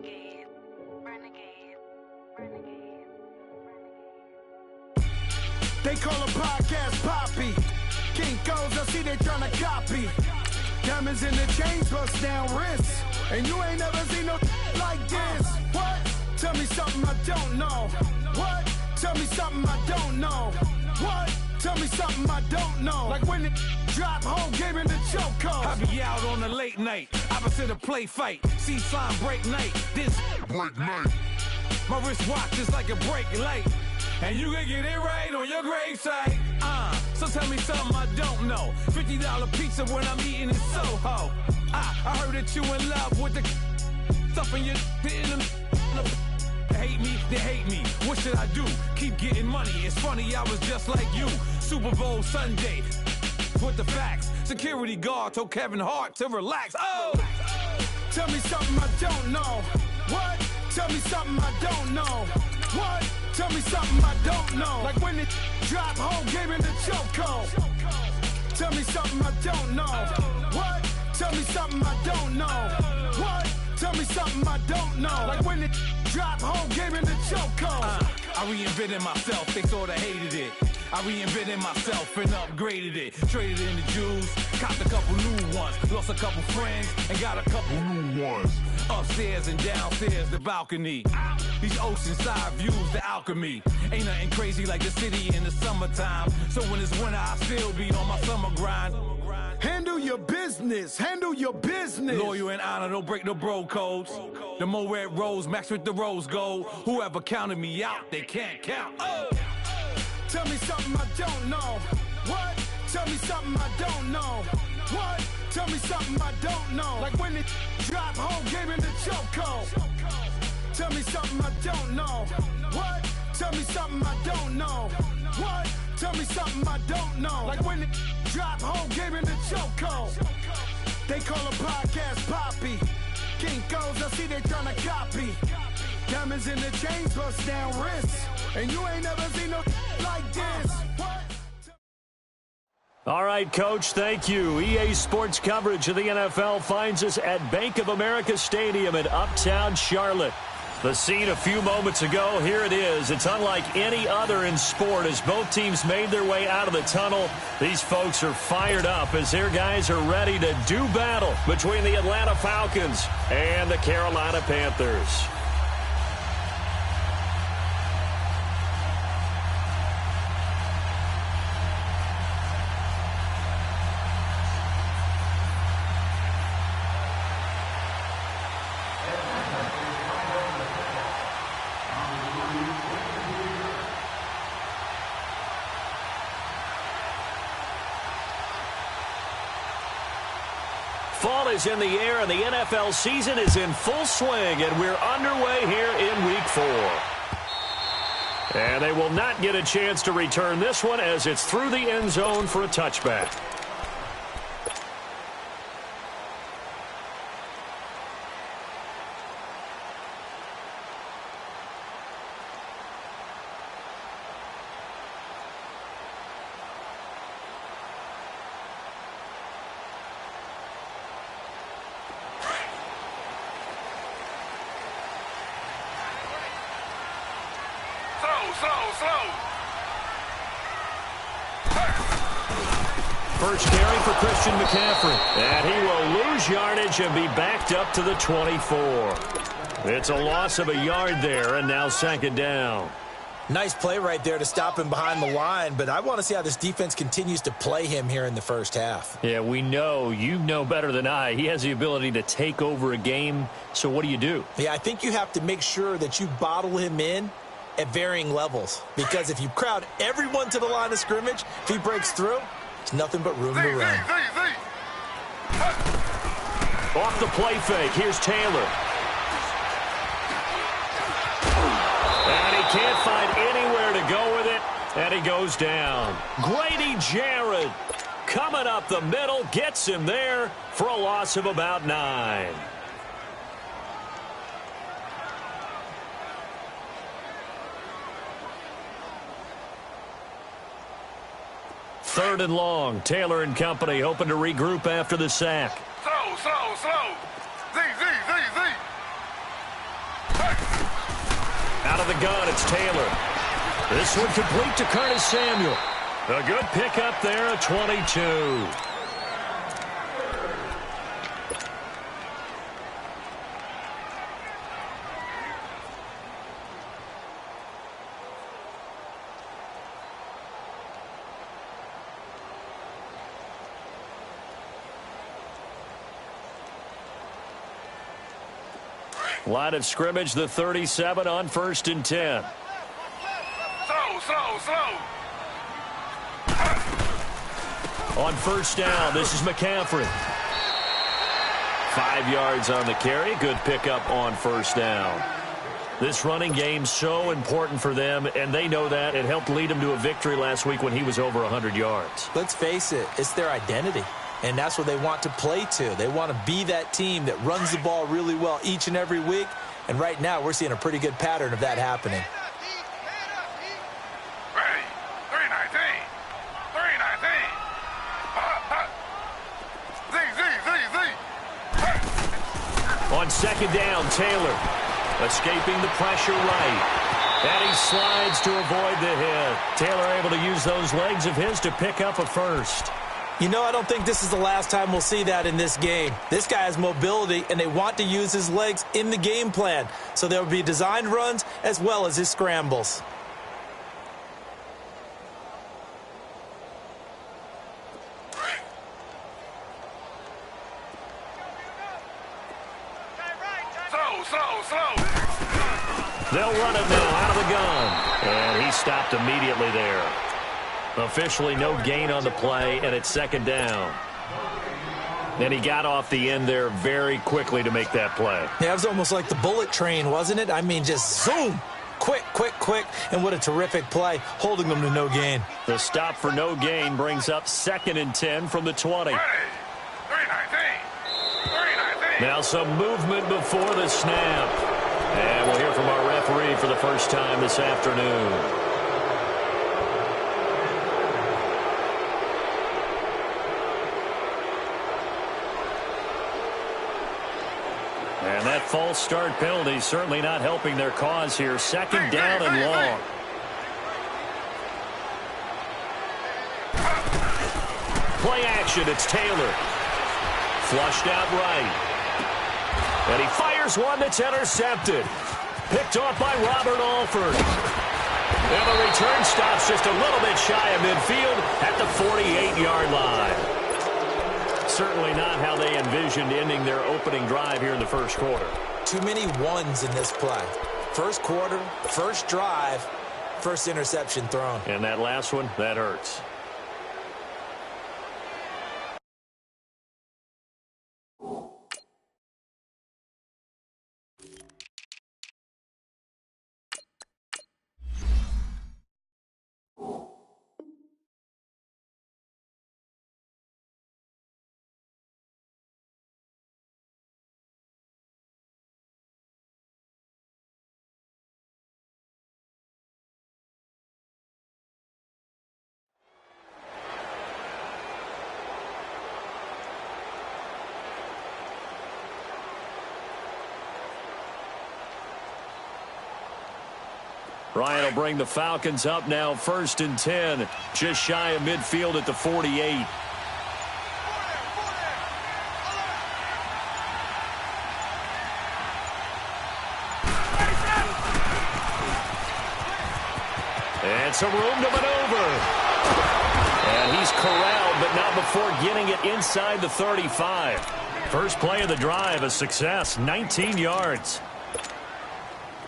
Renegade, renegade, renegade, They call a podcast Poppy. Kinkos, I see they tryna copy. Diamonds in the chains, bust down wrists. And you ain't never seen no like this. What? Tell me something I don't know. What? Tell me something I don't know. What? Tell me something I don't know. Like when it drop, whole game in the chokehold. I be out on a late night, opposite a play fight. See sign break night, this break night. My wristwatch is like a brake light. And you can get it right on your gravesite. So tell me something I don't know. $50 pizza when I'm eating in Soho. I heard that you in love with the stuff in your hate me, they hate me. What should I do? Keep getting money. It's funny, I was just like you. Super Bowl Sunday with the facts. Security guard told Kevin Hart to relax. Oh! Tell me something I don't know. What? Tell me something I don't know. What? Tell me something I don't know. Like when it drop, whole game in the chokehold. Tell me something I don't know. What? Tell me something I don't know. What? Tell me something I don't know. Like when it drop, whole game in the chokehold. I reinvented myself, they sorta hated it. I reinvented myself and upgraded it. Traded in the Jews, copped a couple new ones. Lost a couple friends and got a couple new ones. Upstairs and downstairs, the balcony. These oceanside views, the alchemy. Ain't nothing crazy like the city in the summertime. So when it's winter, I still be on my summer grind. Handle your business, handle your business. Loyal and honor, don't break no bro codes. The more red rose, max with the rose gold. Whoever counted me out, they can't count. Oh! Tell me something I don't know. What? Tell me something I don't know. What? Tell me something I don't know. Like when it drop, whole game in the chokehold. Tell me something I don't know. What? Tell me something I don't know. What? Tell me something I don't know. Like when it drop, whole game in the chokehold. They call a podcast Poppy. Kinkos, I see they tryna copy. Diamonds in the chains, bust down wrists. And you ain't never seen no like this. What? All right, Coach, thank you. EA Sports coverage of the NFL finds us at Bank of America Stadium in Uptown Charlotte. The scene a few moments ago, here it is. It's unlike any other in sport as both teams made their way out of the tunnel. These folks are fired up as their guys are ready to do battle between the Atlanta Falcons and the Carolina Panthers. Fall is in the air, and the NFL season is in full swing, and we're underway here in Week 4. And they will not get a chance to return this one as it's through the end zone for a touchback. First carry for Christian McCaffrey. And he will lose yardage and be backed up to the 24. It's a loss of a yard there, and now second down. Nice play right there to stop him behind the line, but I want to see how this defense continues to play him here in the first half. Yeah, we know. You know better than I. He has the ability to take over a game, so what do? Yeah, I think you have to make sure that you bottle him in at varying levels, because if you crowd everyone to the line of scrimmage, if he breaks through, it's nothing but room to run. Off the play fake, here's Taylor. And he can't find anywhere to go with it, and he goes down. Grady Jarrett coming up the middle, gets him there for a loss of about 9. Third and long. Taylor and company hoping to regroup after the sack. Slow. Z. Out of the gun, it's Taylor. This one complete to Curtis Samuel. A good pickup there, a 22. Line of scrimmage, the 37 on 1st and 10. Slow. On 1st down, this is McCaffrey. 5 yards on the carry. Good pickup on 1st down. This running game so important for them, and they know that. It helped lead them to a victory last week when he was over 100 yards. Let's face it, it's their identity. And that's what they want to play to. They want to be that team that runs the ball really well each and every week. And right now, we're seeing a pretty good pattern of that happening. Ready. 319. Z. On 2nd down, Taylor escaping the pressure right. And he slides to avoid the hit. Taylor able to use those legs of his to pick up a first. You know, I don't think this is the last time we'll see that in this game. This guy has mobility, and they want to use his legs in the game plan. So there will be designed runs as well as his scrambles. Slow. They'll run it now out of the gun. And he stopped immediately there. Officially no gain on the play, and it's 2nd down. And he got off the end there very quickly to make that play. Yeah, it was almost like the bullet train, wasn't it? I mean, just zoom. Quick. And what a terrific play, holding them to no gain. The stop for no gain brings up 2nd and 10 from the 20. Ready. 319. Now some movement before the snap. And we'll hear from our referee for the first time this afternoon. And that false start penalty certainly not helping their cause here. 2nd down and long. Play action, it's Taylor. Flushed out right. And he fires one that's intercepted. Picked off by Robert Alford. And the return stops just a little bit shy of midfield at the 48-yard line. Certainly not how they envisioned ending their opening drive here in the first quarter. Too many ones in this play. First quarter, first drive, first interception thrown. And that last one, that hurts. Ryan will bring the Falcons up now, 1st and 10, just shy of midfield at the 48. And some room to maneuver. And he's corralled, but not before getting it inside the 35. First play of the drive, a success, 19 yards.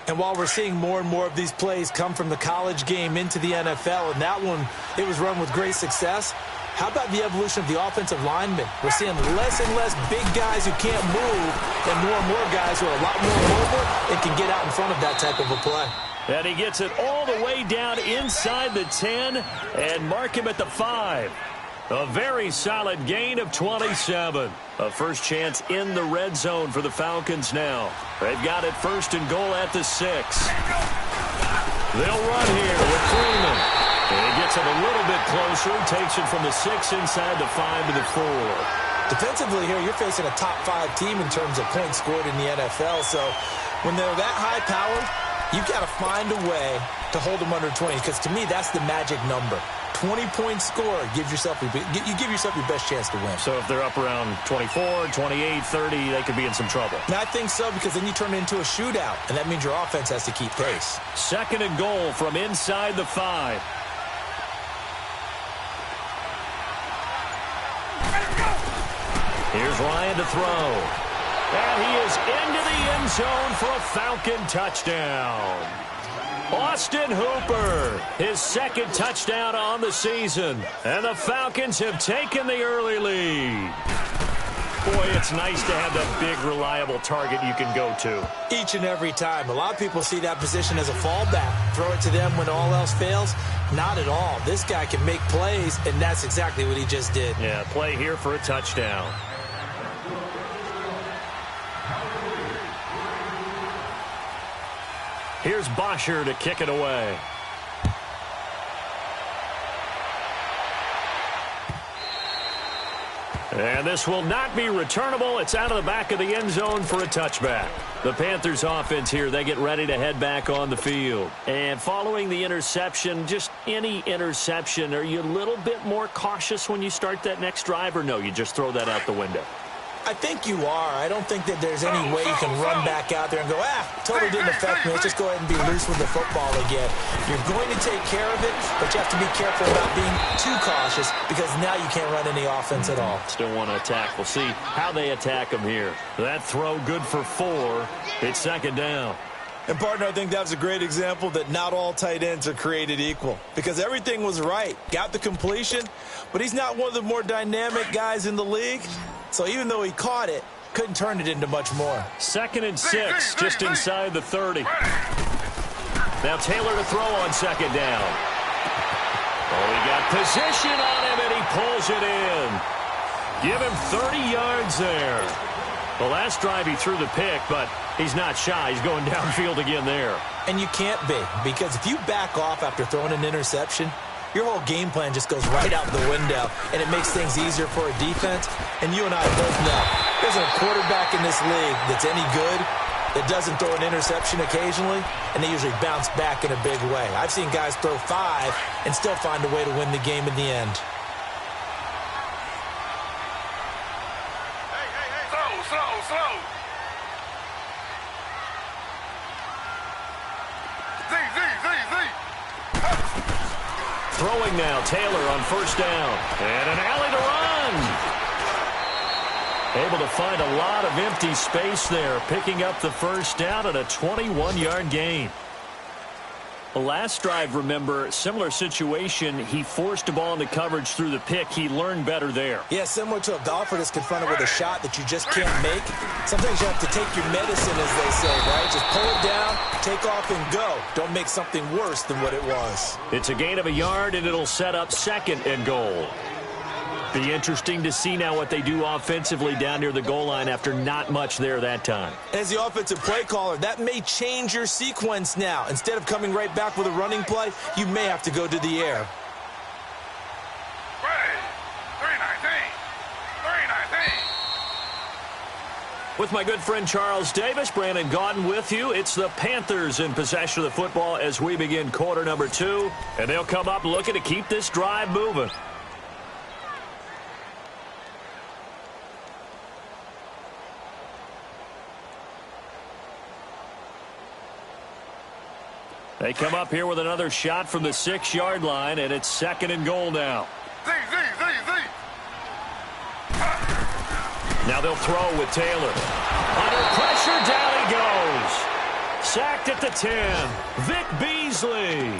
And while we're seeing more and more of these plays come from the college game into the NFL, and that one, it was run with great success, how about the evolution of the offensive linemen? We're seeing less and less big guys who can't move and more guys who are a lot more mobile and can get out in front of that type of a play. And he gets it all the way down inside the 10 and mark him at the 5. A very solid gain of 27. A first chance in the red zone for the Falcons now. They've got it 1st and goal at the 6. They'll run here with Freeman. And he gets it a little bit closer. Takes it from the 6 inside the 5 to the 4. Defensively here, you're facing a top 5 team in terms of points scored in the NFL. So when they're that high-powered, You've got to find a way to hold them under 20, because to me, that's the magic number. 20-point score, you give yourself your best chance to win. So if they're up around 24, 28, 30, they could be in some trouble. And I think so, because then you turn it into a shootout, and that means your offense has to keep pace. 2nd and goal from inside the 5. Here's Ryan to throw. And he is into the end zone for a Falcon touchdown. Austin Hooper, his 2nd touchdown on the season. And the Falcons have taken the early lead. Boy, it's nice to have that big, reliable target you can go to. Each and every time. A lot of people see that position as a fallback. Throw it to them when all else fails. Not at all. This guy can make plays, and that's exactly what he just did. Yeah, play here for a touchdown. Here's Bosher to kick it away. And this will not be returnable. It's out of the back of the end zone for a touchback. The Panthers offense here, they get ready to head back on the field. And following the interception, just any interception, are you a little bit more cautious when you start that next drive, or no, you just throw that out the window? I think you are. I don't think that there's any way you can run back out there and go, totally didn't affect me. Let's just go ahead and be loose with the football again. You're going to take care of it, but you have to be careful about being too cautious, because now you can't run any offense at all. Still want to attack. We'll see how they attack him here. That throw good for 4. It's 2nd down. And, partner, I think that's a great example that not all tight ends are created equal, because everything was right. Got the completion, but he's not one of the more dynamic guys in the league. So even though he caught it, couldn't turn it into much more. 2nd and 6, just inside the 30. Now Taylor to throw on 2nd down. Oh, he got position on him, and he pulls it in. Give him 30 yards there. The last drive he threw the pick, but he's not shy. He's going downfield again there. And you can't be, because if you back off after throwing an interception, your whole game plan just goes right out the window, and it makes things easier for a defense. And you and I both know there's a quarterback in this league that's any good that doesn't throw an interception occasionally, and they usually bounce back in a big way. I've seen guys throw 5 and still find a way to win the game in the end. Slow. Throwing now, Taylor on 1st down. And an alley to run. Able to find a lot of empty space there, picking up the 1st down at a 21-yard gain. The last drive, remember, similar situation. He forced a ball into coverage through the pick. He learned better there. Yeah, similar to a golfer that's confronted with a shot that you just can't make. Sometimes you have to take your medicine, as they say, right? Just pull it down, take off, and go. Don't make something worse than what it was. It's a gain of a yard, and it'll set up 2nd and goal. Be interesting to see now what they do offensively down near the goal line after not much there that time. As the offensive play caller, that may change your sequence now. Instead of coming right back with a running play, you may have to go to the air. 319. With my good friend Charles Davis, Brandon Gaudin with you. It's the Panthers in possession of the football as we begin quarter number 2. And they'll come up looking to keep this drive moving. They come up here with another shot from the 6-yard line, and it's 2nd and goal now. Now they'll throw with Taylor. Under pressure, down he goes. Sacked at the 10. Vic Beasley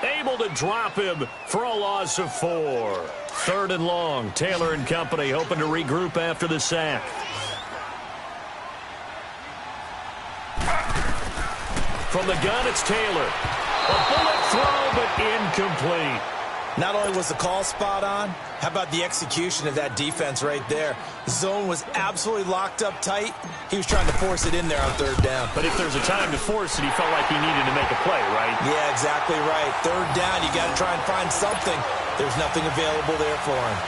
able to drop him for a loss of 4. 3rd and long. Taylor and company hoping to regroup after the sack. From the gun, it's Taylor. A bullet throw, but incomplete. Not only was the call spot on, how about the execution of that defense right there? The zone was absolutely locked up tight. He was trying to force it in there on 3rd down. But if there's a time to force it, he felt like he needed to make a play, right? Yeah, exactly right. 3rd down, you got to try and find something. There's nothing available there for him.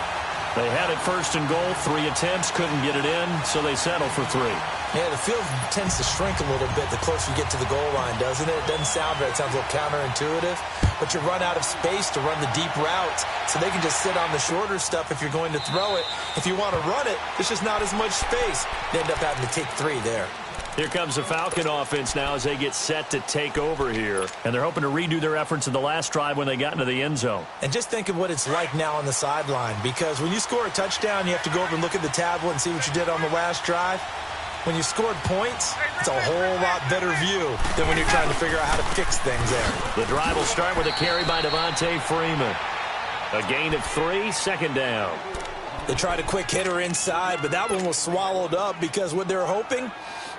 They had it 1st and goal, 3 attempts, couldn't get it in, so they settle for 3. Yeah, the field tends to shrink a little bit the closer you get to the goal line, doesn't it? It doesn't sound right. It sounds a little counterintuitive. But you run out of space to run the deep routes, so they can just sit on the shorter stuff if you're going to throw it. If you want to run it, there's just not as much space. They end up having to take 3 there. Here comes the Falcon offense now as they get set to take over here. And they're hoping to redo their efforts in the last drive when they got into the end zone. And just think of what it's like now on the sideline, because when you score a touchdown, you have to go over and look at the tablet and see what you did on the last drive. When you scored points, it's a whole lot better view than when you're trying to figure out how to fix things there. The drive will start with a carry by Devontae Freeman. A gain of 3, second down. They tried a quick hitter inside, but that one was swallowed up because what they're hoping,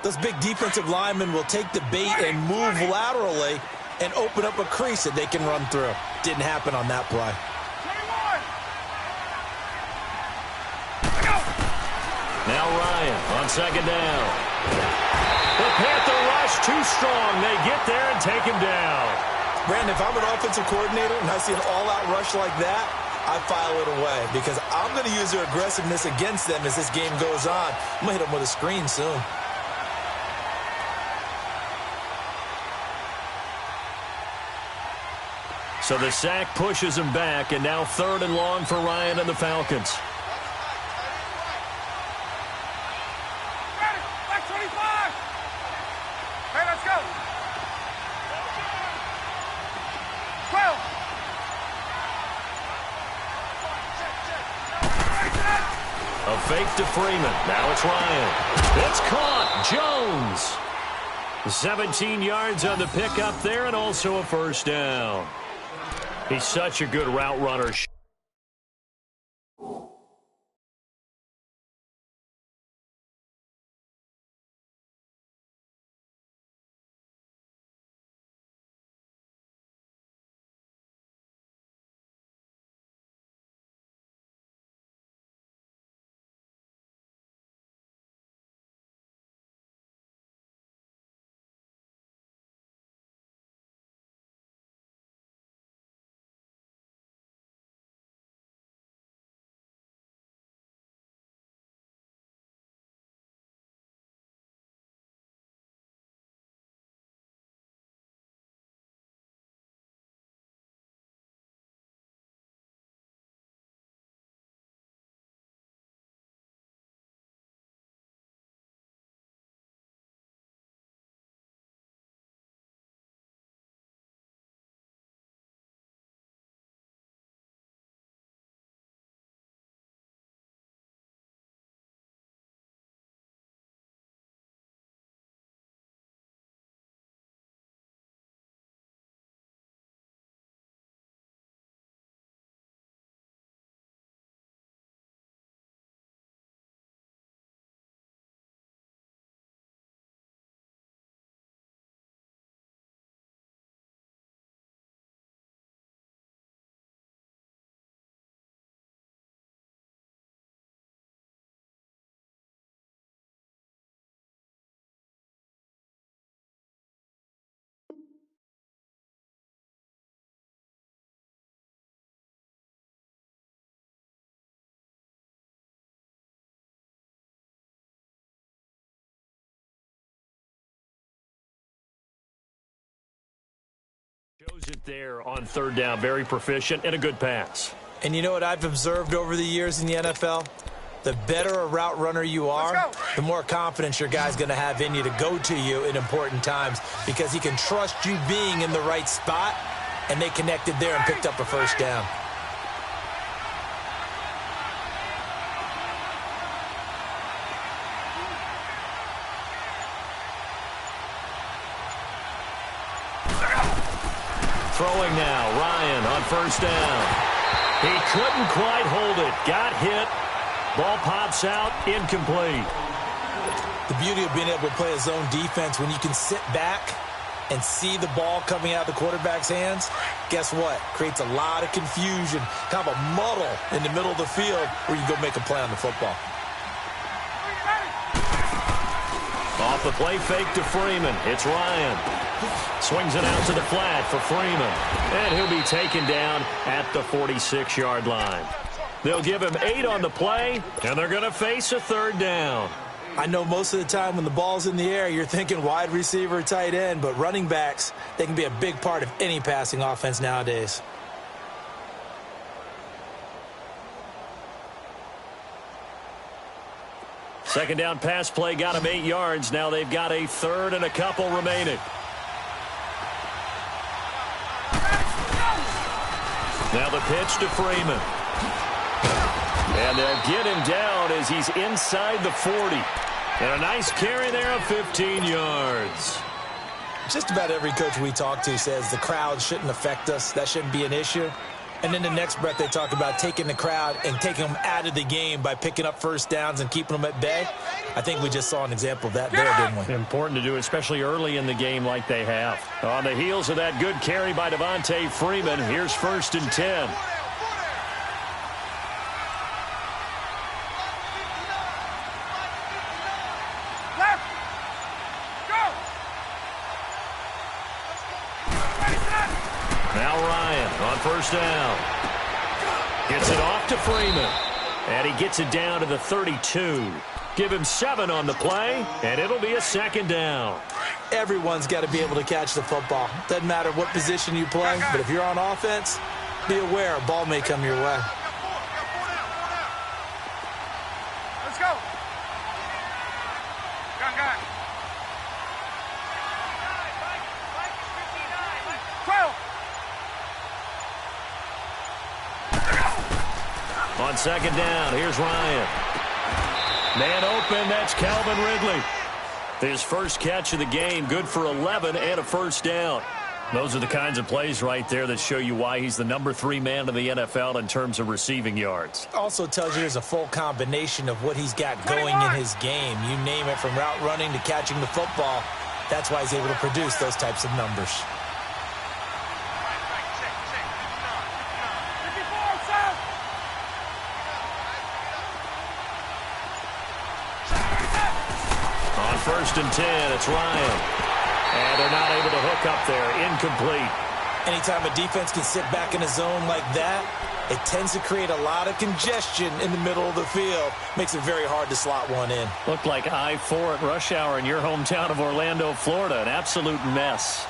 those big defensive linemen will take the bait and move laterally and open up a crease that they can run through. Didn't happen on that play. Now Ryan on second down. The Panther rush too strong. They get there and take him down. Brandon, if I'm an offensive coordinator and I see an all-out rush like that, I file it away because I'm going to use their aggressiveness against them as this game goes on. I'm going to hit them with a screen soon. So the sack pushes him back, and now 3rd and long for Ryan and the Falcons. Back 25. Hey, let's go. 12. A fake to Freeman. Now it's Ryan. It's caught. Jones. 17 yards on the pickup there and also a first down. He's such a good route runner. Shows it there on 3rd down. Very proficient and a good pass. And you know what I've observed over the years in the NFL? The better a route runner you are, the more confidence your guy's going to have in you to go to you in important times because he can trust you being in the right spot, and they connected there and picked up a first down. Throwing now, Ryan on first down. He couldn't quite hold it. Got hit. Ball pops out, incomplete. The beauty of being able to play a zone defense when you can sit back and see the ball coming out of the quarterback's hands, guess what? Creates a lot of confusion, kind of a muddle in the middle of the field where you go make a play on the football. Off the play fake to Freeman. It's Ryan. Swings it out to the flat for Freeman. And he'll be taken down at the 46-yard line. They'll give him 8 on the play, and they're going to face a 3rd down. I know most of the time when the ball's in the air, you're thinking wide receiver, tight end, but running backs, they can be a big part of any passing offense nowadays. Second down pass play got him 8 yards. Now they've got a third and a couple remaining. Now the pitch to Freeman. And they'll get him down as he's inside the 40. And a nice carry there of 15 yards. Just about every coach we talk to says the crowd shouldn't affect us. That shouldn't be an issue. And then the next breath they talk about taking the crowd and taking them out of the game by picking up first downs and keeping them at bay. I think we just saw an example of that there, didn't we? Important to do, especially early in the game like they have. On the heels of that good carry by Devontae Freeman, here's 1st and 10. Now Ryan on 1st down. Gets it off to Freeman. And he gets it down to the 32. Give him 7 on the play, and it'll be a 2nd down. Everyone's got to be able to catch the football. Doesn't matter what position you play, but if you're on offense, be aware a ball may come your way. Let's go. Gun. 12. On 2nd down, here's Ryan. Man open, that's Calvin Ridley. His first catch of the game, good for 11 and a 1st down. Those are the kinds of plays right there that show you why he's the number 3 man in the NFL in terms of receiving yards. Also tells you there's a full combination of what he's got going in his game. You name it, from route running to catching the football. That's why he's able to produce those types of numbers. On 1st and 10, it's Ryan. And they're not able to hook up there. Incomplete. Anytime a defense can sit back in a zone like that, it tends to create a lot of congestion in the middle of the field. Makes it very hard to slot one in. Looked like I-4 at rush hour in your hometown of Orlando, Florida. An absolute mess.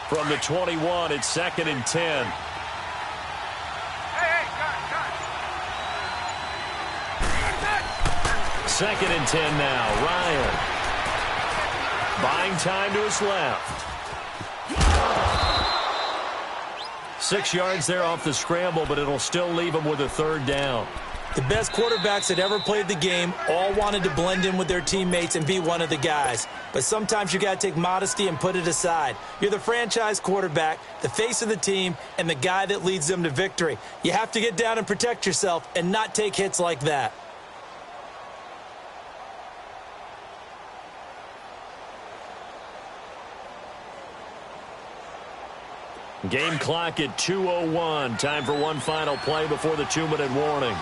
From the 21, it's 2nd and 10. Second and 10 now. Ryan. Buying time to his left. 6 yards there off the scramble, but it'll still leave him with a 3rd down. The best quarterbacks that ever played the game all wanted to blend in with their teammates and be one of the guys. But sometimes you got to take modesty and put it aside. You're the franchise quarterback, the face of the team, and the guy that leads them to victory. You have to get down and protect yourself and not take hits like that. Game clock at 2:01. Time for one final play before the 2-minute warning.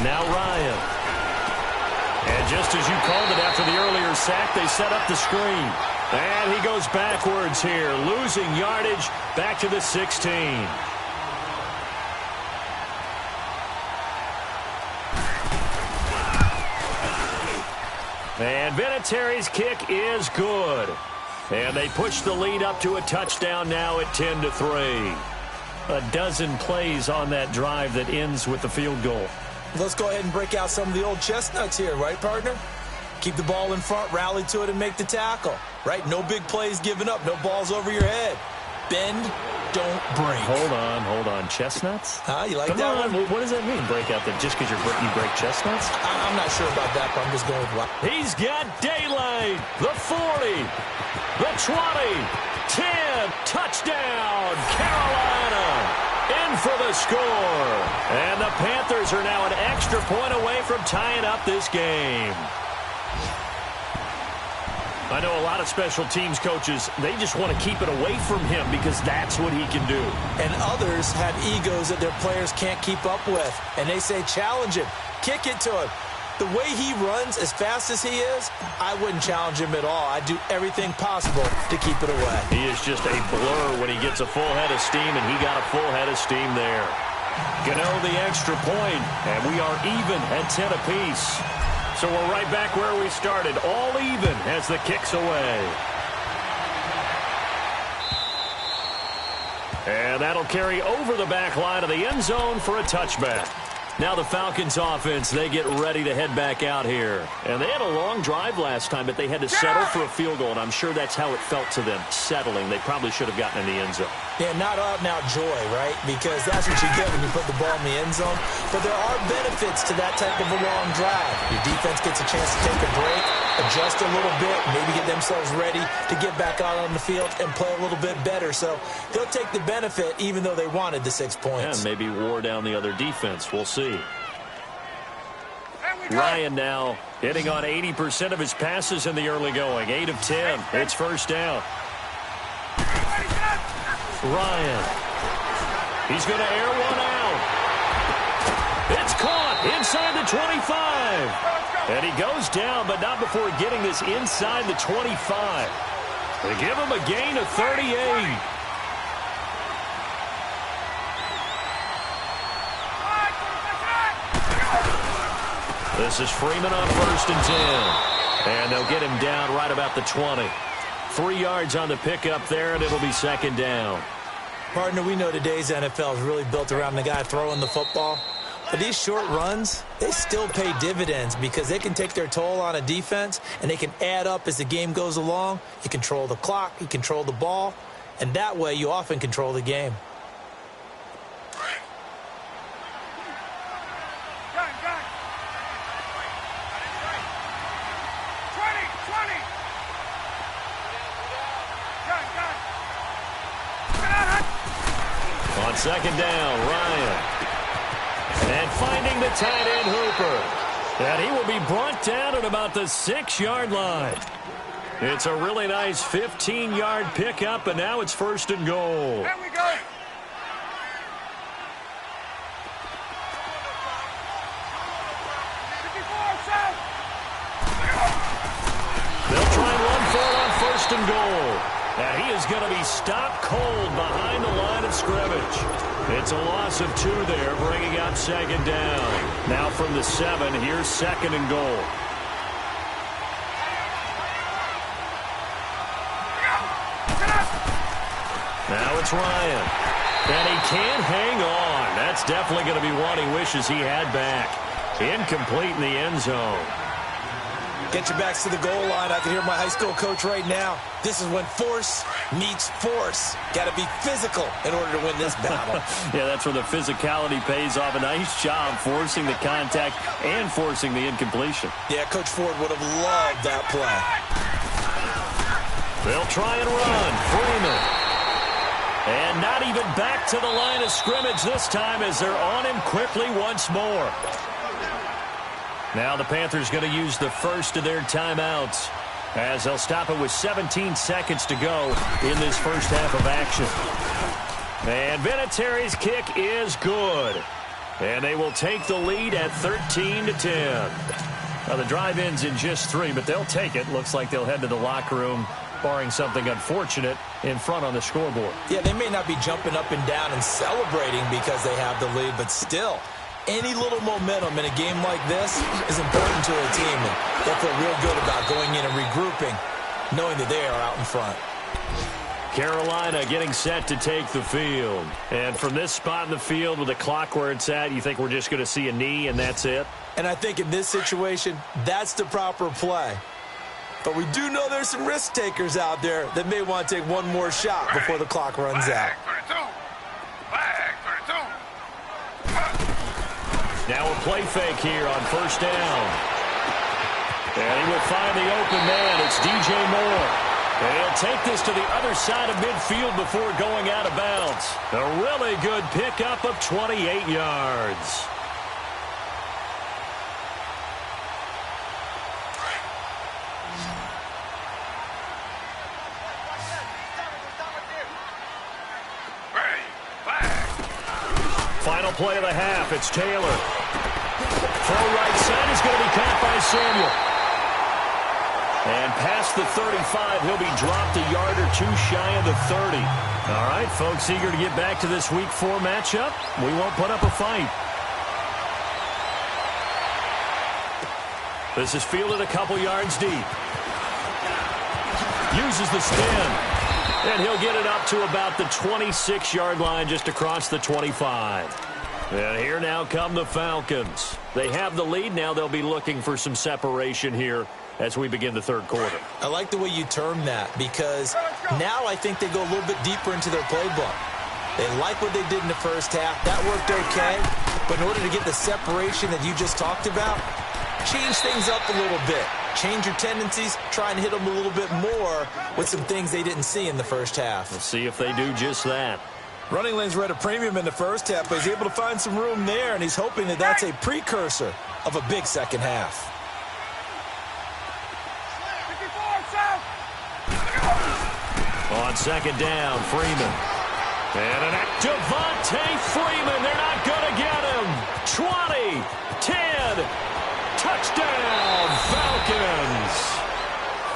Now Ryan. And just as you called it after the earlier sack, they set up the screen. And he goes backwards here, losing yardage back to the 16. And Vinatieri's kick is good. And they push the lead up to a touchdown now at 10-3. A dozen plays on that drive that ends with the field goal. Let's go ahead and break out some of the old chestnuts here, right, partner? Keep the ball in front, rally to it, and make the tackle, right? No big plays given up, no balls over your head. Bend, don't break. Hold on. Chestnuts? Huh? You like Come that on. one? What does that mean, break out that just because you break chestnuts? I'm not sure about that, but I'm just going with what. He's got daylight. The 40, the 20, 10, touchdown, Carolina. In for the score. And the Panthers are now an extra point away from tying up this game. I know a lot of special teams coaches, they just want to keep it away from him because that's what he can do. And others have egos that their players can't keep up with. And they say, challenge him, kick it to him. The way he runs as fast as he is, I wouldn't challenge him at all. I'd do everything possible to keep it away. He is just a blur when he gets a full head of steam, and he got a full head of steam there. Gano the extra point, and we are even at 10 apiece. So we're right back where we started, all even as the kick's away. And that'll carry over the back line of the end zone for a touchback. Now the Falcons offense, they get ready to head back out here. And they had a long drive last time, but they had to settle for a field goal, and I'm sure that's how it felt to them, settling. They probably should have gotten in the end zone. Yeah, not out-and-out joy, right? Because that's what you get when you put the ball in the end zone. But there are benefits to that type of a long drive. Your defense gets a chance to take a break, adjust a little bit, maybe get themselves ready to get back out on the field and play a little bit better. So they'll take the benefit even though they wanted the 6 points. And maybe wore down the other defense. We'll see. Ryan now hitting on 80% of his passes in the early going. 8 of 10. It's first down. Ryan. He's going to air one out. It's caught inside the 25. And he goes down, but not before getting this inside the 25. They give him a gain of 38. This is Freeman on first and 10. And they'll get him down right about the 20. 3 yards on the pickup there, and it'll be second down. Partner, we know today's NFL is really built around the guy throwing the football. But these short runs, they still pay dividends because they can take their toll on a defense, and they can add up as the game goes along. You control the clock, you control the ball, and that way you often control the game. On second down, Ryan. And finding the tight end, Hooper. And he will be brought down at about the 6-yard line. It's a really nice 15-yard pickup, and now it's first and goal. There we go. They'll try and run for it on first and goal. And he is going to be stopped cold behind the line of scrimmage. It's a loss of 2 there, bringing up second down. Now from the 7, here's second and goal. Now it's Ryan. And he can't hang on. That's definitely going to be one he wishes he had back. Incomplete in the end zone. Get your backs to the goal line. I can hear my high school coach right now. This is when force meets force. Got to be physical in order to win this battle. Yeah, that's where the physicality pays off. A nice job forcing the contact and forcing the incompletion. Yeah, Coach Ford would have loved that play. They'll try and run. Freeman. And not even back to the line of scrimmage this time as they're on him quickly once more. Now the Panthers going to use the first of their timeouts as they'll stop it with 17 seconds to go in this first half of action. And Vinatieri's kick is good. And they will take the lead at 13-10. Now the drive ends in just 3, but they'll take it. Looks like they'll head to the locker room, barring something unfortunate, in front on the scoreboard. Yeah, they may not be jumping up and down and celebrating because they have the lead, but still, any little momentum in a game like this is important to a team. And they'll feel real good about going in and regrouping, knowing that they are out in front. Carolina getting set to take the field. And from this spot in the field with the clock where it's at, you think we're just going to see a knee and that's it? And I think in this situation, that's the proper play. But we do know there's some risk takers out there that may want to take one more shot before the clock runs out. Now a play fake here on first down. And he will find the open man. It's DJ Moore. And he'll take this to the other side of midfield before going out of bounds. A really good pickup of 28 yards. Final play of the half. It's Taylor. Throw right side is going to be caught by Samuel. And past the 35, he'll be dropped a yard or two shy of the 30. All right, folks, eager to get back to this Week 4 matchup. We won't put up a fight. This is fielded a couple yards deep. Uses the spin. And he'll get it up to about the 26-yard line just across the 25. And here now come the Falcons. They have the lead. Now they'll be looking for some separation here as we begin the third quarter. I like the way you term that because now I think they go a little bit deeper into their playbook. They like what they did in the first half. That worked okay. But in order to get the separation that you just talked about, change things up a little bit. Change your tendencies, try and hit them a little bit more with some things they didn't see in the first half. Let's see if they do just that. Running lanes were at a premium in the first half, but he's able to find some room there, and he's hoping that that's a precursor of a big second half. On second down, Freeman. And an Devontae Freeman. They're not going to get him. 20, 10, touchdown, Falcons.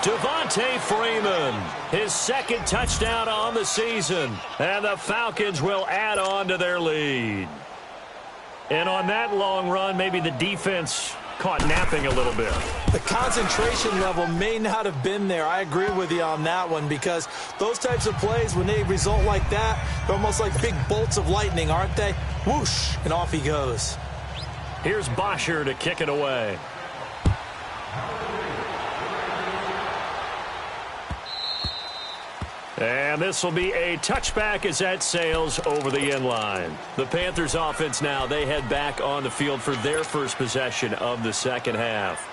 Devontae Freeman, his second touchdown on the season. And the Falcons will add on to their lead. And on that long run, maybe the defense caught napping a little bit. The concentration level may not have been there. I agree with you on that one because those types of plays, when they result like that, they're almost like big bolts of lightning, aren't they? Whoosh, and off he goes. Here's Bosher to kick it away. And this will be a touchback as that sails over the end line. The Panthers offense now, they head back on the field for their first possession of the second half.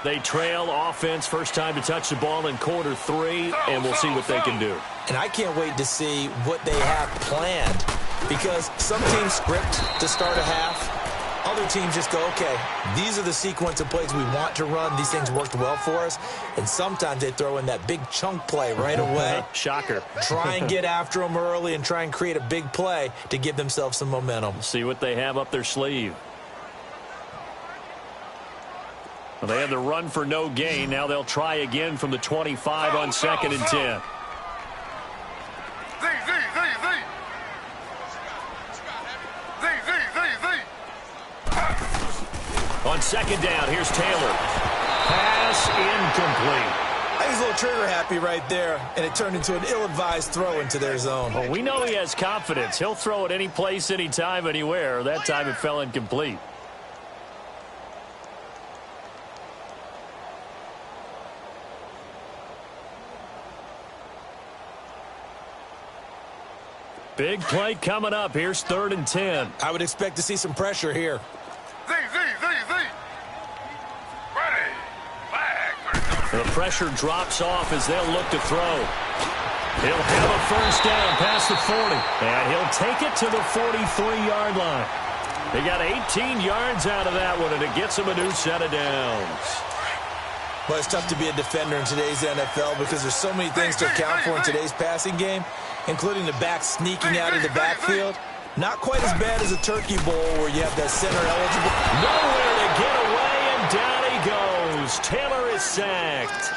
They trail offense, first time to touch the ball in quarter 3, and we'll see what they can do. And I can't wait to see what they have planned because some teams script to start a half. Other teams just go, okay, these are the sequence of plays we want to run. These things worked well for us. And sometimes they throw in that big chunk play right away. Shocker. Try and get after them early and try and create a big play to give themselves some momentum. See what they have up their sleeve. Well, they had the run for no gain. Now they'll try again from the 25 on second and 10. On second down, here's Taylor. Pass incomplete. I think he's a little trigger happy right there, and it turned into an ill-advised throw into their zone. Well, we know he has confidence. He'll throw it any place, anytime, anywhere. That time it fell incomplete. Big play coming up. Here's 3rd and 10. I would expect to see some pressure here. The pressure drops off as they'll look to throw. He'll have a first down past the 40. And he'll take it to the 43-yard line. They got 18 yards out of that one, and it gets them a new set of downs. Well, it's tough to be a defender in today's NFL because there's so many things to account for in today's passing game, including the back sneaking out of the backfield. Not quite as bad as a turkey bowl where you have that center eligible. Nowhere to get away, and down he goes. Taylor is sacked.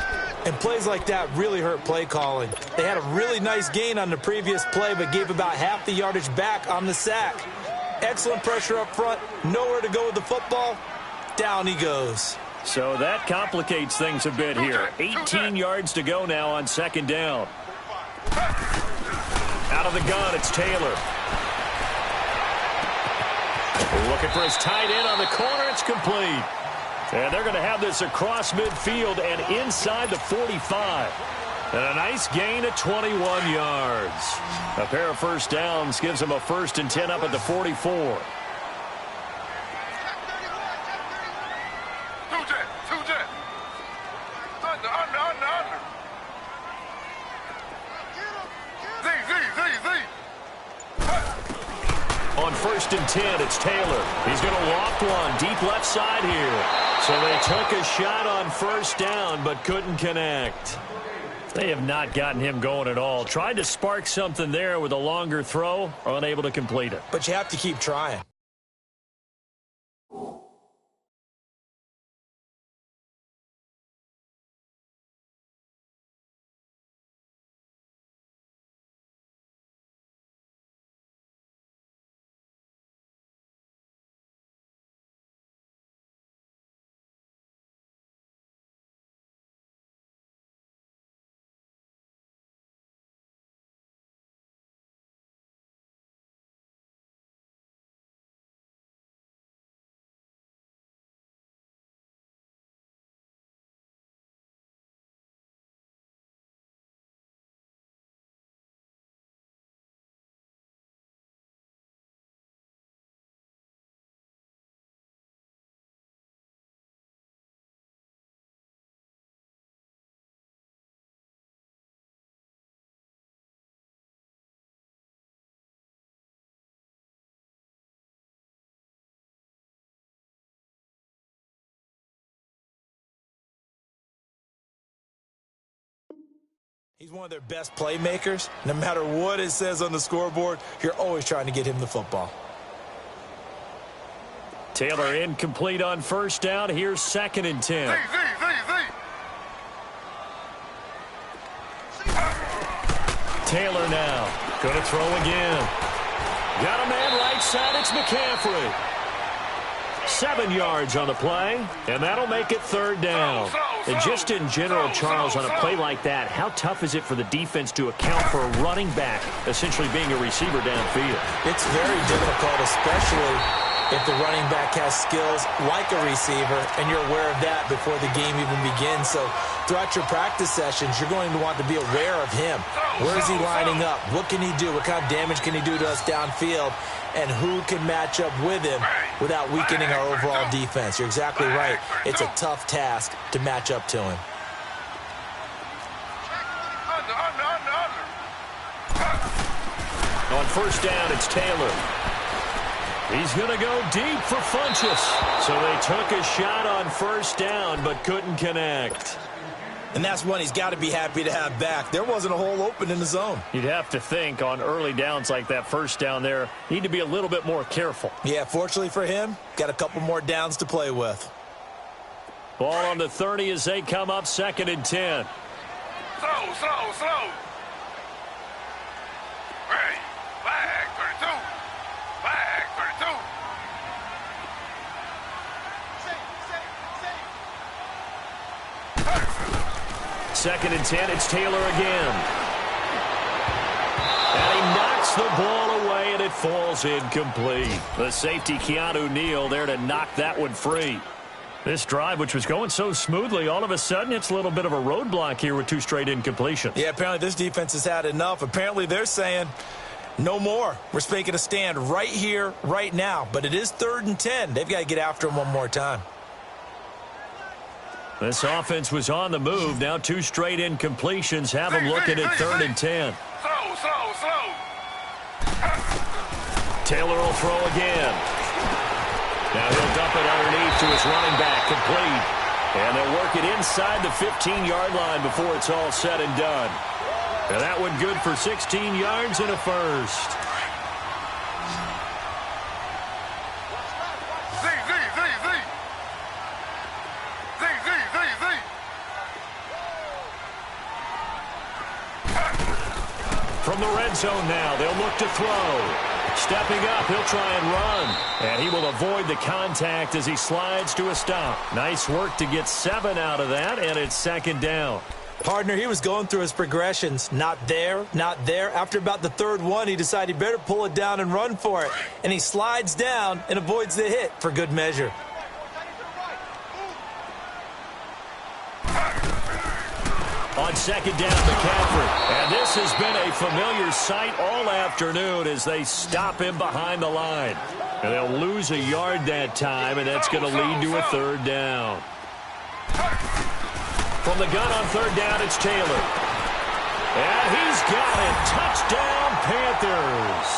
And plays like that really hurt play calling. They had a really nice gain on the previous play, but gave about half the yardage back on the sack. Excellent pressure up front. Nowhere to go with the football. Down he goes. So that complicates things a bit here. 18 yards to go now on second down. Out of the gun, it's Taylor. Looking for his tight end on the corner. It's complete. And they're going to have this across midfield and inside the 45. And a nice gain of 21 yards. A pair of first downs gives them a 1st and 10 up at the 44. On 1st and 10, it's Taylor. He's going to loft one deep left side here. So they took a shot on first down but couldn't connect. They have not gotten him going at all. Tried to spark something there with a longer throw, unable to complete it. But you have to keep trying. He's one of their best playmakers. No matter what it says on the scoreboard, you're always trying to get him the football. Taylor incomplete on first down. Here's 2nd and 10. Taylor now. Going to throw again. Got a man right side. It's McCaffrey. 7 yards on the play, and that'll make it 3rd down. And just in general, Charles, on a play like that, how tough is it for the defense to account for a running back essentially being a receiver downfield? It's very difficult, especially if the running back has skills like a receiver, and you're aware of that before the game even begins. So throughout your practice sessions, you're going to want to be aware of him. Where is he lining up? What can he do? What kind of damage can he do to us downfield? And who can match up with him without weakening our overall defense? You're exactly right. It's a tough task to match up to him. On first down, it's Taylor. He's going to go deep for Funchess. So they took a shot on first down, but couldn't connect. And that's one he's got to be happy to have back. There wasn't a hole open in the zone. You'd have to think on early downs like that first down there, need to be a little bit more careful. Yeah, fortunately for him, got a couple more downs to play with. Ball on the 30 as they come up 2nd and 10. Slow. Hey, flag 32. Flag 32. 2nd and 10, it's Taylor again. And he knocks the ball away, and it falls incomplete. The safety, Keanu Neal, there to knock that one free. This drive, which was going so smoothly, all of a sudden it's a little bit of a roadblock here with 2 straight incompletions. Yeah, apparently this defense has had enough. Apparently they're saying no more. We're making a stand right here, right now. But it is 3rd and 10. They've got to get after him one more time. This offense was on the move. Now 2 straight incompletions have them looking at 3rd and 10. Slow. Taylor will throw again. Now he'll dump it underneath to his running back, complete. And they'll work it inside the 15-yard line before it's all said and done. And that one good for 16 yards and a first. From the red zone now, they'll look to throw. Stepping up, he'll try and run. And he will avoid the contact as he slides to a stop. Nice work to get 7 out of that, and it's 2nd down. Partner, he was going through his progressions. Not there, not there. After about the 3rd one, he decided he better pull it down and run for it. And he slides down and avoids the hit for good measure. On 2nd down, McCaffrey. And this has been a familiar sight all afternoon as they stop him behind the line. And they'll lose a yard that time, and that's going to lead to a 3rd down. From the gun on 3rd down, it's Taylor. And he's got it. Touchdown, Panthers.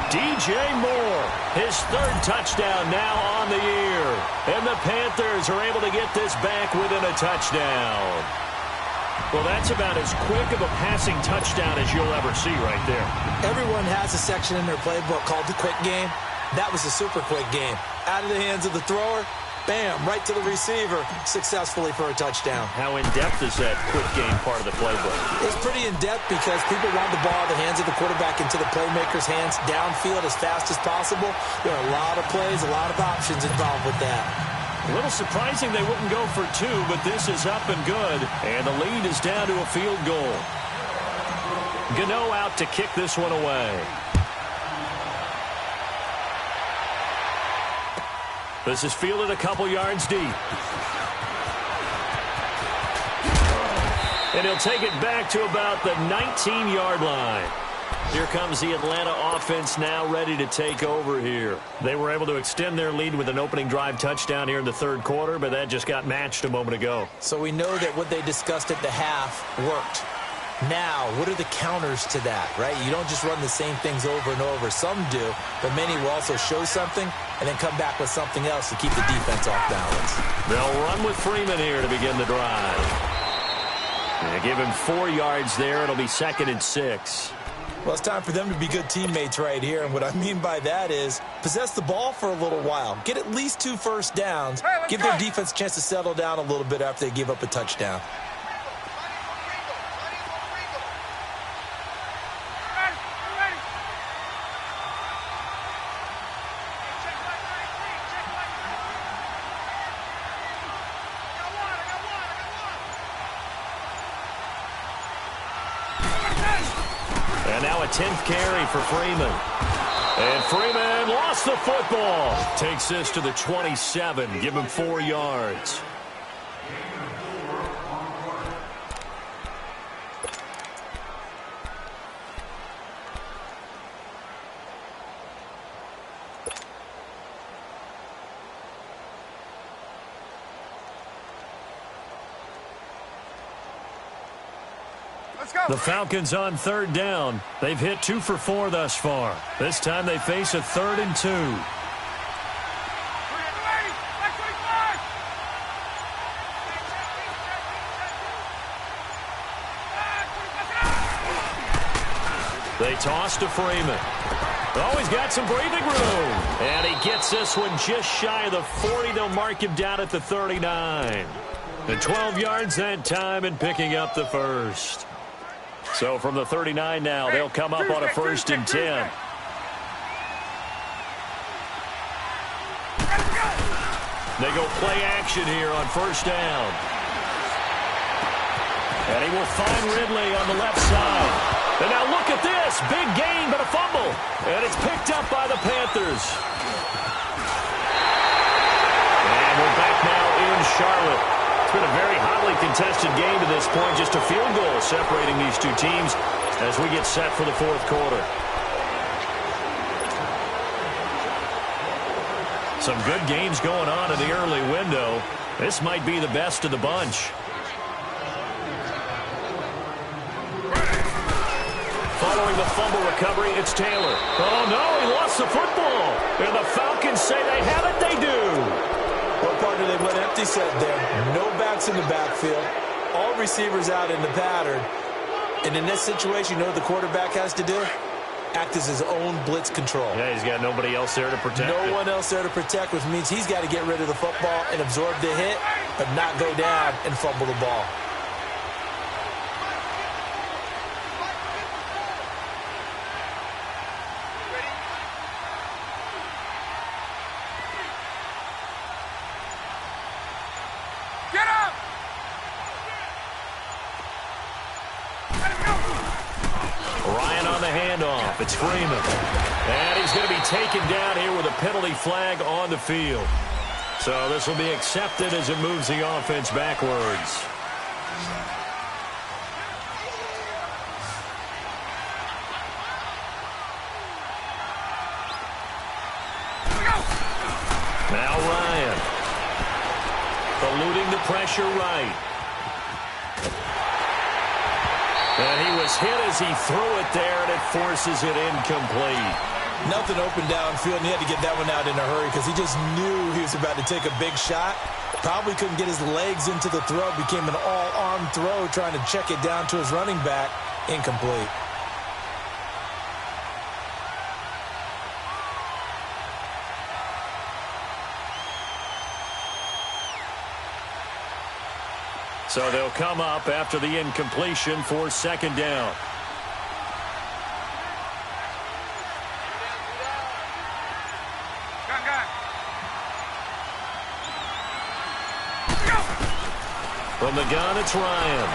DJ Moore, his 3rd touchdown now on the year. And the Panthers are able to get this back within a touchdown. Well, that's about as quick of a passing touchdown as you'll ever see right there. Everyone has a section in their playbook called the quick game. That was a super quick game. Out of the hands of the thrower, bam, right to the receiver, successfully for a touchdown. How in-depth is that quick game part of the playbook? It's pretty in-depth because people want the ball out of the hands of the quarterback into the playmaker's hands downfield as fast as possible. There are a lot of plays, a lot of options involved with that. A little surprising they wouldn't go for two, but this is up and good. And the lead is down to a field goal. Gano out to kick this one away. This is fielded a couple yards deep. And he'll take it back to about the 19-yard line. Here comes the Atlanta offense now ready to take over here. They were able to extend their lead with an opening drive touchdown here in the third quarter, but that just got matched a moment ago. So we know that what they discussed at the half worked. Now, what are the counters to that, right? You don't just run the same things over and over. Some do, but many will also show something and then come back with something else to keep the defense off balance. They'll run with Freeman here to begin the drive. They give him 4 yards there. It'll be 2nd and 6. Well, it's time for them to be good teammates right here, and what I mean by that is possess the ball for a little while. Get at least 2 first downs. Give their defense a chance to settle down a little bit after they give up a touchdown. And now a 10th carry for Freeman. And Freeman lost the football. Takes this to the 27. Give him 4 yards. The Falcons on 3rd down. They've hit 2 for 4 thus far. This time they face a 3rd and 2. They toss to Freeman. Oh, he's got some breathing room. And he gets this one just shy of the 40. They'll mark him down at the 39. And 12 yards that time and picking up the first. So from the 39 now, they'll come up on a 1st and 10. They go play action here on 1st down. And he will find Ridley on the left side. And now look at this. Big gain, but a fumble. And it's picked up by the Panthers. And we're back now in Charlotte. It's been a very hotly contested game to this point. Just a field goal separating these two teams as we get set for the 4th quarter. Some good games going on in the early window. This might be the best of the bunch. Following the fumble recovery, it's Taylor. Oh, no, he lost the football. And the Falcons say they have it, they do. What part did they went empty set there? No backs in the backfield. All receivers out in the pattern. And in this situation, you know what the quarterback has to do? Act as his own blitz control. Yeah, he's got nobody else there to protect No one else there to protect, which means he's got to get rid of the football and absorb the hit, but not go down and fumble the ball. It's Freeman. And he's going to be taken down here with a penalty flag on the field. So this will be accepted as it moves the offense backwards. Now Ryan. Eluding the pressure right. And he was hit as he threw it there, and it forces it incomplete. Nothing open downfield, and he had to get that one out in a hurry because he just knew he was about to take a big shot. Probably couldn't get his legs into the throw. Became an all-arm throw trying to check it down to his running back. Incomplete. So they'll come up after the incompletion for second down. From the gun, it's Ryan.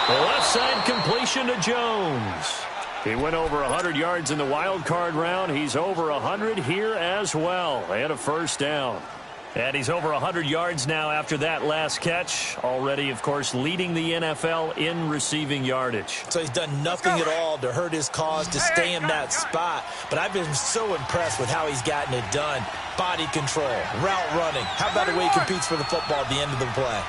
The left side completion to Jones. He went over 100 yards in the wild card round. He's over 100 here as well. And a first down. And he's over 100 yards now after that last catch. Already, of course, leading the NFL in receiving yardage. So he's done nothing at all to hurt his cause to stay in that spot. But I've been so impressed with how he's gotten it done. Body control, route running. How about the way he competes for the football at the end of the play?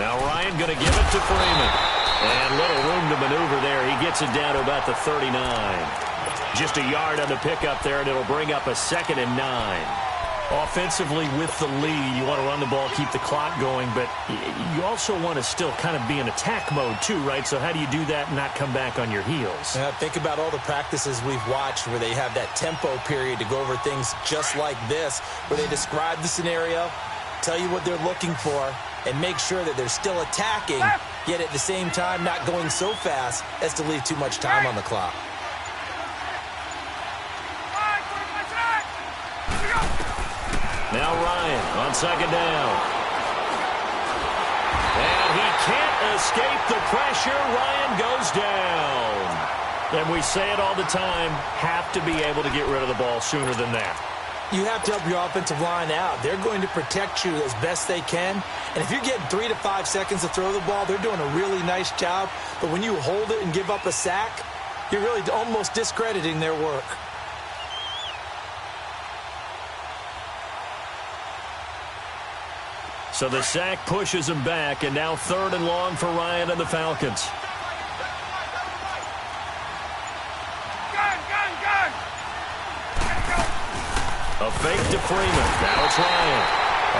Now Ryan going to give it to Freeman. And little room to maneuver there. He gets it down to about the 39. Just a yard on the pickup there, and it'll bring up a 2nd and 9. Offensively with the lead, you want to run the ball, keep the clock going, but you also want to still kind of be in attack mode too, right? So how do you do that and not come back on your heels? Yeah, think about all the practices we've watched where they have that tempo period to go over things just like this, where they describe the scenario, tell you what they're looking for, and make sure that they're still attacking, yet at the same time not going so fast as to leave too much time on the clock. Now Ryan on second down. And he can't escape the pressure. Ryan goes down. And we say it all the time, have to be able to get rid of the ball sooner than that. You have to help your offensive line out. They're going to protect you as best they can. And if you're getting 3 to 5 seconds to throw the ball, they're doing a really nice job. But when you hold it and give up a sack, you're really almost discrediting their work. So the sack pushes him back, and now 3rd and long for Ryan and the Falcons. A fake to Freeman. Now it's Ryan.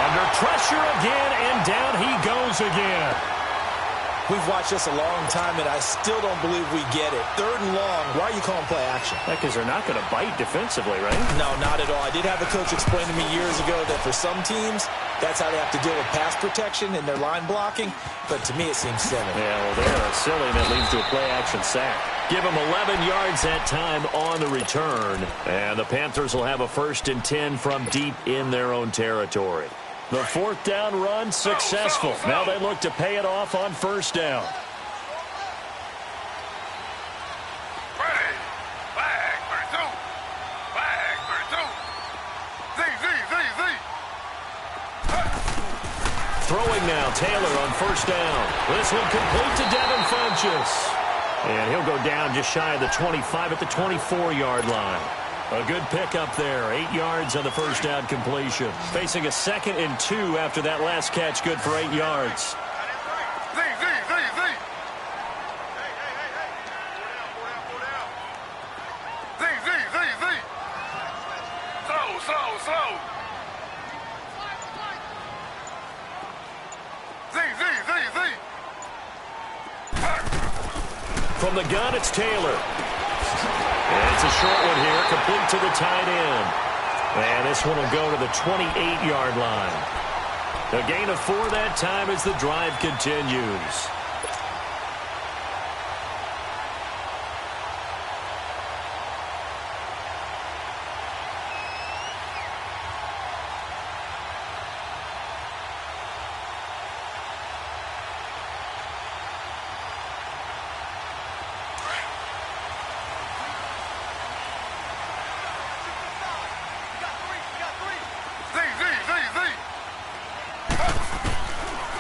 Under pressure again, and down he goes again. We've watched this a long time, and I still don't believe we get it. 3rd and long. Why are you calling play action? Because they're not going to bite defensively, right? No, not at all. I did have a coach explain to me years ago that for some teams, that's how they have to deal with pass protection and their line blocking. But to me, it seems silly. Yeah, well, they're silly, and it leads to a play-action sack. Give them 11 yards that time on the return. And the Panthers will have a 1st and 10 from deep in their own territory. The 4th down run successful. Now they look to pay it off on 1st down. Throwing now, Taylor on 1st down. This one complete to Devin Funchess. And he'll go down just shy of the 25 at the 24-yard line. A good pickup there. 8 yards on the 1st down completion. Facing a 2nd and 2 after that last catch. Good for 8 yards. From the gun, it's Taylor. And it's a short one here, complete to the tight end. And this one will go to the 28-yard line. A gain of 4 that time as the drive continues.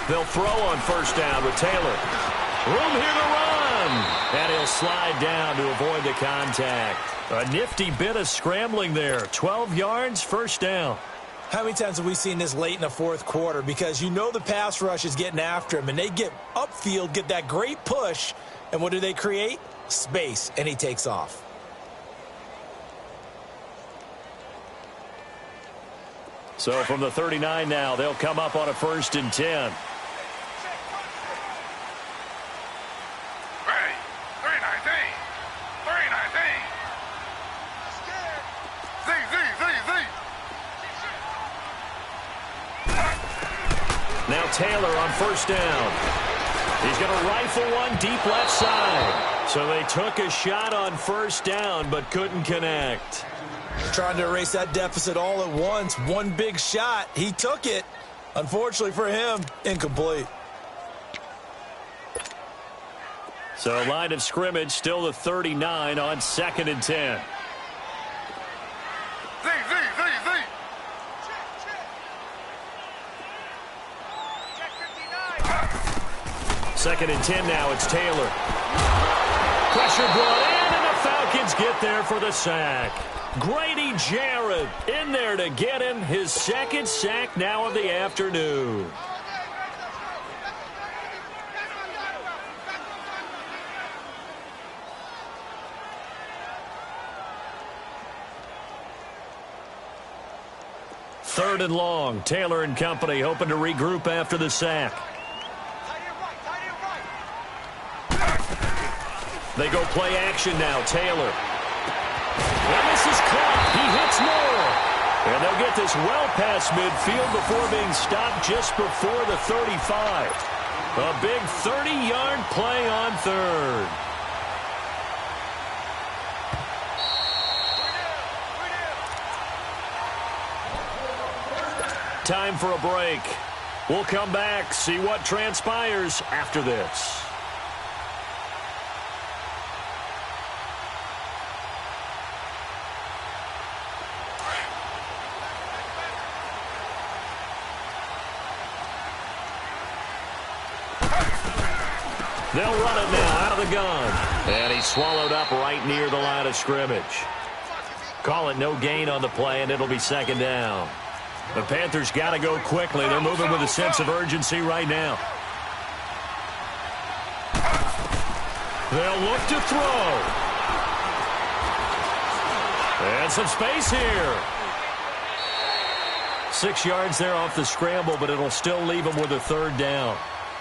They'll throw on 1st down with Taylor. Room here to run. And he'll slide down to avoid the contact. A nifty bit of scrambling there. 12 yards, 1st down. How many times have we seen this late in the 4th quarter? Because you know the pass rush is getting after him, and they get upfield, get that great push, And what do they create? Space, and he takes off. So from the 39 now, they'll come up on a 1st and 10. Now Taylor on 1st down. He's going to rifle one deep left side. So they took a shot on 1st down but couldn't connect. Trying to erase that deficit all at once. One big shot. He took it. Unfortunately for him, incomplete. So line of scrimmage still the 39 on 2nd and 10. Second and 10 now, it's Taylor. Pressure brought in, and the Falcons get there for the sack. Grady Jarrett in there to get him his 2nd sack now of the afternoon. Third and long, Taylor and company hoping to regroup after the sack. They go play action now, Taylor. And this is caught. He hits more. And they'll get this well past midfield before being stopped just before the 35. A big 30-yard play on 3rd. Time for a break. We'll come back, see what transpires after this. They'll run it now out of the gun. And he's swallowed up right near the line of scrimmage. Call it no gain on the play, and it'll be 2nd down. The Panthers got to go quickly. They're moving with a sense of urgency right now. They'll look to throw. And some space here. 6 yards there off the scramble, but it'll still leave him with a 3rd down.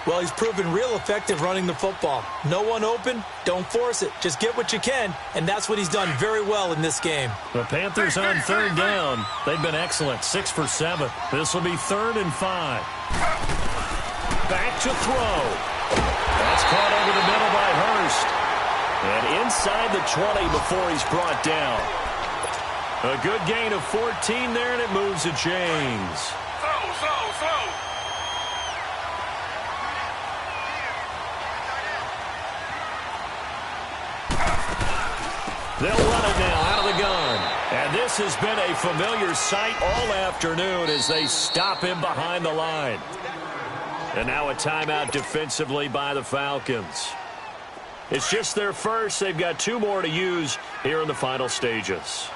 Well, he's proven real effective running the football. No one open, don't force it. Just get what you can, and that's what he's done very well in this game. The Panthers on 3rd down. They've been excellent, 6 for 7. This will be 3rd and 5. Back to throw. That's caught over the middle by Hurst. And inside the 20 before he's brought down. A good gain of 14 there, and it moves the chains. Slow. They'll run it now out of the gun. And this has been a familiar sight all afternoon as they stop him behind the line. And now a timeout defensively by the Falcons. It's just their first. They've got 2 more to use here in the final stages.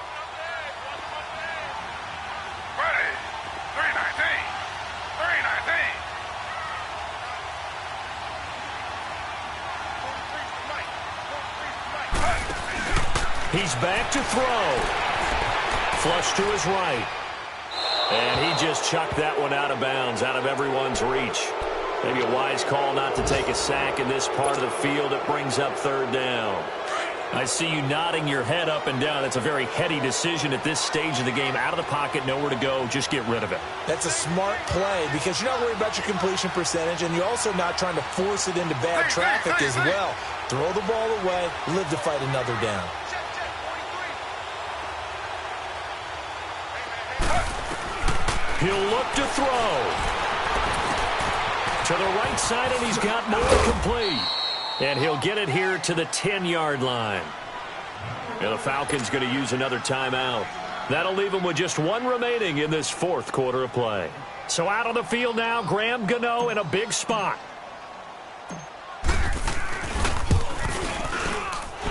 He's back to throw. Flush to his right. And he just chucked that one out of bounds, out of everyone's reach. Maybe a wise call not to take a sack in this part of the field. It brings up 3rd down. I see you nodding your head up and down. That's a very heady decision at this stage of the game. Out of the pocket, nowhere to go. Just get rid of it. That's a smart play because you're not worried about your completion percentage, and you're also not trying to force it into bad traffic as well. Throw the ball away, live to fight another down. He'll look to throw. To the right side, and he's got more complete. And he'll get it here to the 10-yard line. And the Falcons going to use another timeout. That'll leave them with just 1 remaining in this 4th quarter of play. So out on the field now, Graham Gano in a big spot.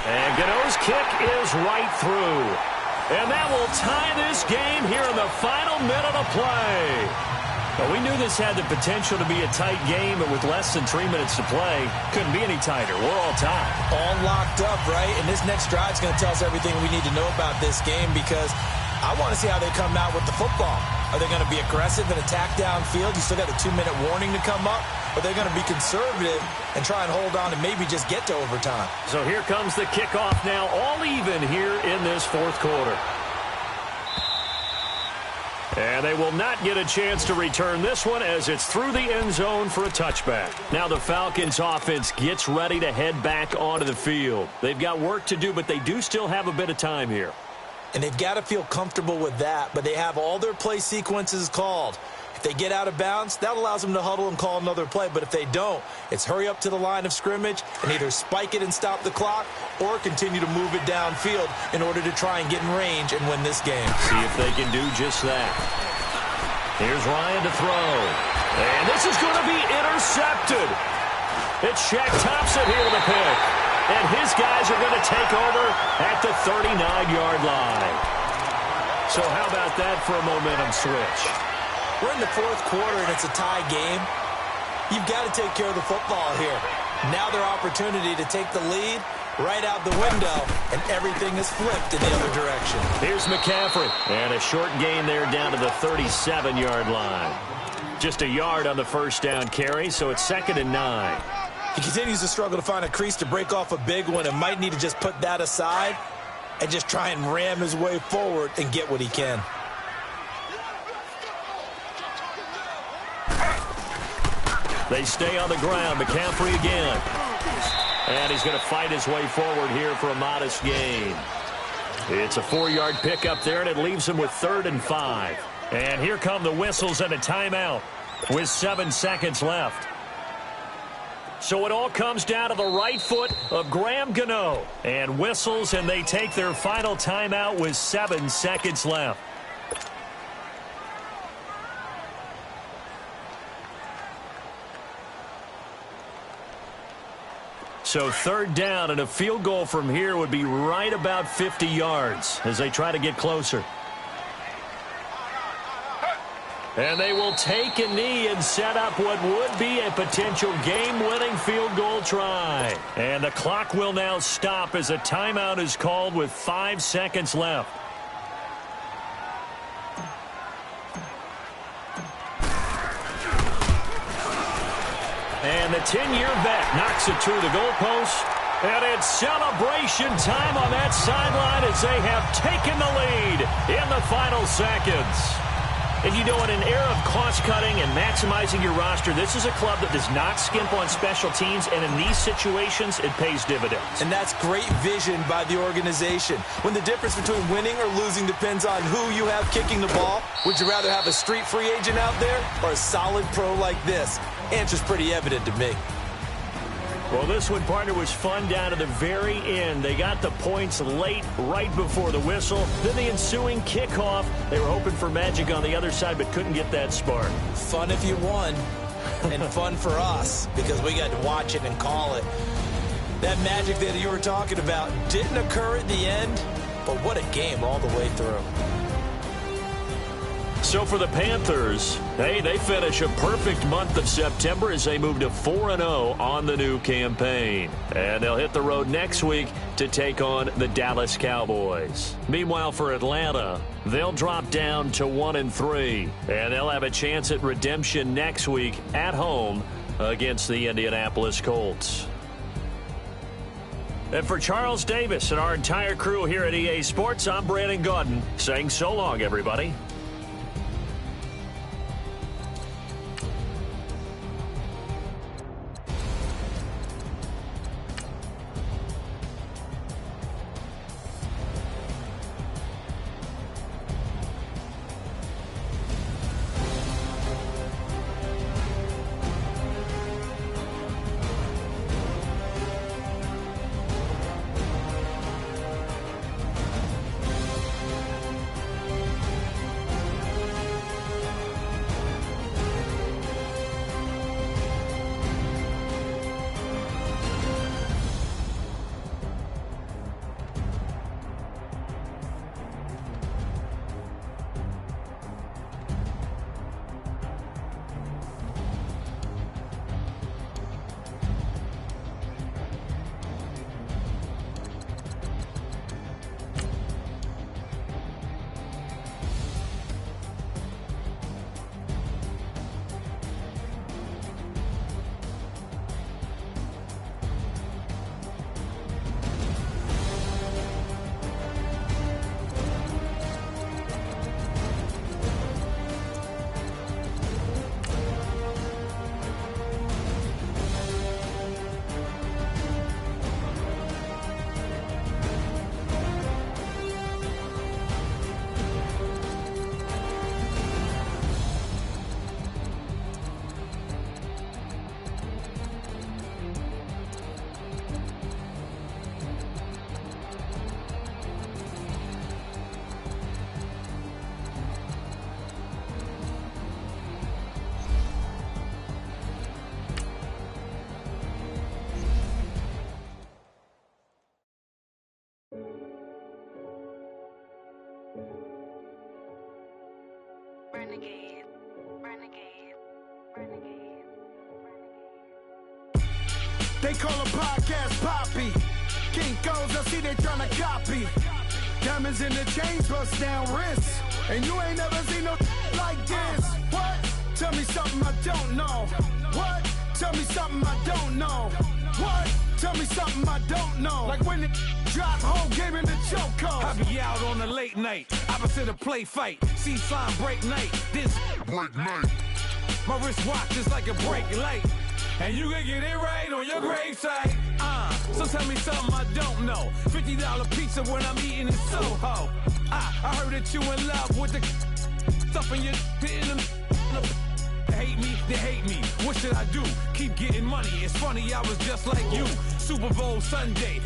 And Gano's kick is right through. And that will tie this game here in the final minute of play. Well, we knew this had the potential to be a tight game, but with less than 3 minutes to play, couldn't be any tighter. We're all tied. All locked up, right? And this next drive is going to tell us everything we need to know about this game because I want to see how they come out with the football. Are they going to be aggressive and attack downfield? You still got a 2-minute warning to come up. Or they're going to be conservative and try and hold on and maybe just get to overtime. So here comes the kickoff now, all even here in this fourth quarter. And they will not get a chance to return this one as it's through the end zone for a touchback. Now the Falcons offense gets ready to head back onto the field. They've got work to do, but they do still have a bit of time here. And they've got to feel comfortable with that, but they have all their play sequences called. If they get out of bounds, that allows them to huddle and call another play. But if they don't, it's hurry up to the line of scrimmage and either spike it and stop the clock or continue to move it downfield in order to try and get in range and win this game. See if they can do just that. Here's Ryan to throw. And this is going to be intercepted. It's Shaq Thompson here with a pick. And his guys are going to take over at the 39-yard line. So how about that for a momentum switch? We're in the fourth quarter, and it's a tie game. You've got to take care of the football here. Now their opportunity to take the lead right out the window, and everything is flipped in the other direction. Here's McCaffrey, and a short gain there down to the 37-yard line. Just a yard on the first down carry, so it's 2nd and 9. He continues to struggle to find a crease to break off a big one and might need to just put that aside and just try and ram his way forward and get what he can. They stay on the ground. McCaffrey again. And he's going to fight his way forward here for a modest gain. It's a 4-yard pickup there, and it leaves him with 3rd and 5. And here come the whistles and a timeout with 7 seconds left. So it all comes down to the right foot of Graham Gano. And whistles, and they take their final timeout with 7 seconds left. So 3rd down, and a field goal from here would be right about 50 yards as they try to get closer. And they will take a knee and set up what would be a potential game-winning field goal try. And the clock will now stop as a timeout is called with 5 seconds left. And the 10-year vet knocks it through the goalpost. And it's celebration time on that sideline as they have taken the lead in the final seconds. And you know, in an era of cost-cutting and maximizing your roster, this is a club that does not skimp on special teams, and in these situations, it pays dividends. And that's great vision by the organization. When the difference between winning or losing depends on who you have kicking the ball, would you rather have a street free agent out there or a solid pro like this? Answer's pretty evident to me. Well, this one, partner, was fun down to the very end. They got the points late, right before the whistle. Then the ensuing kickoff. They were hoping for magic on the other side, but couldn't get that spark. Fun if you won, and fun for us because we got to watch it and call it. That magic that you were talking about didn't occur at the end, but what a game all the way through. So for the Panthers, hey, they finish a perfect month of September as they move to 4-0 on the new campaign. And they'll hit the road next week to take on the Dallas Cowboys. Meanwhile, for Atlanta, they'll drop down to 1-3. And they'll have a chance at redemption next week at home against the Indianapolis Colts. And for Charles Davis and our entire crew here at EA Sports, I'm Brandon Gaudin saying so long, everybody. Renegade. Renegade. Renegade. They call a podcast Poppy. Kinkos, I see they tryna copy. Diamonds in the chains, bust down wrists. And you ain't never seen no like this. What? Tell me something I don't know. What? Tell me something I don't know. What? Tell me something I don't know. Like when it drop, whole game in the chokehold. I be out on a late night, opposite a play fight. See sign break night, this break night. My wristwatch is like a brake light. And you can get it right on your gravesite. So tell me something I don't know. $50 pizza when I'm eating in Soho. I heard that you in love with the stuff in your They hate me, they hate me. What should I do? Keep getting money. It's funny, I was just like you. Super Bowl Sunday.